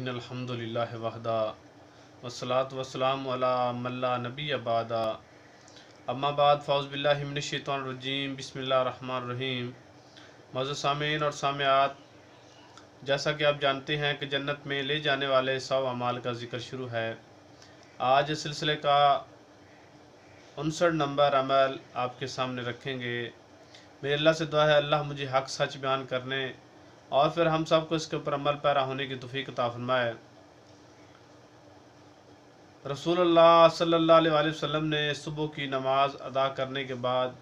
इन अल्हम्दुलिल्लाहि वहदा वस्सलातु वस्सलामु अला मन ला नबी बादा अम्मा बाद फ़ौज़ बिल्लाहि मिनश शैतानिर रजीम बिस्मिल्लाहिर रहमानिर रहीम। मौजूद सामीन और सामियात, जैसा कि आप जानते हैं कि जन्नत में ले जाने वाले 100 अमाल का ज़िक्र शुरू है। आज इस सिलसिले का 59 नंबर अमल आपके सामने रखेंगे। मेरे अल्लाह से दुआ है अल्लाह मुझे हक़ सच बयान करने और फिर हम सब को इसके ऊपर अमल पैरा होने की तौफीक अता फरमाए। रसूलुल्लाह सल्लल्लाहु अलैहि वसल्लम ने सुबह की नमाज अदा करने के बाद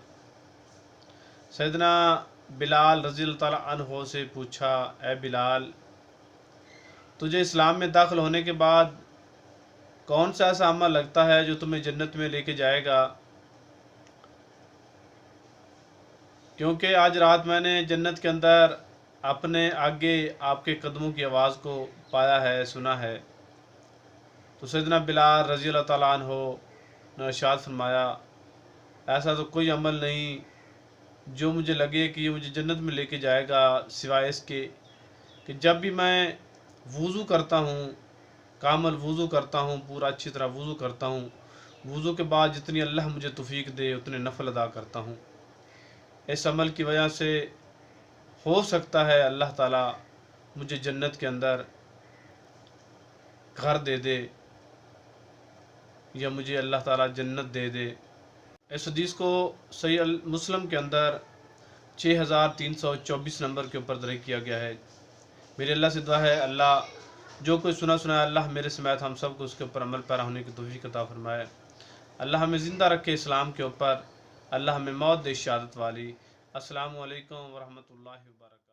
सैयदना बिलाल रज़ी अल्लाह ताला अन्हो से पूछा, ए बिलाल, तुझे इस्लाम में दाखिल होने के बाद कौन सा ऐसा अमल लगता है जो तुम्हें जन्नत में लेके जाएगा? क्योंकि आज रात मैंने जन्नत के अंदर अपने आगे आपके कदमों की आवाज़ को पाया है, सुना है। तो सैयदना बिलाल रज़ी अल्लाह ताला अन्हो ने इरशाद फरमाया, ऐसा तो कोई अमल नहीं जो मुझे लगे कि ये मुझे जन्नत में लेके जाएगा, सिवाय इसके कि जब भी मैं वुज़ू करता हूँ, कामल वुज़ू करता हूँ, पूरा अच्छी तरह वुज़ू करता हूँ, वुज़ू के बाद जितनी अल्लाह मुझे तौफीक दे उतने नफल अदा करता हूँ। इस अमल की वजह से हो सकता है अल्लाह ताला मुझे जन्नत के अंदर घर दे दे या मुझे अल्लाह ताला जन्नत दे दे। इस हदीस को सही मुस्लिम के अंदर 6324 नंबर के ऊपर दर्ज किया गया है। मेरे अल्लाह से दुआ है अल्लाह जो कोई सुना सुना अल्लाह मेरे समेत हम सब को उसके ऊपर अमल पैरा होने की तौफीक अता फरमाए। अल्लाह हमें ज़िंदा रखे इस्लाम के ऊपर, अल्लाह हमें मौत दे शहादत वाली। अस्सलामु अलैकुम व रहमतुल्लाहि व बरकातहू।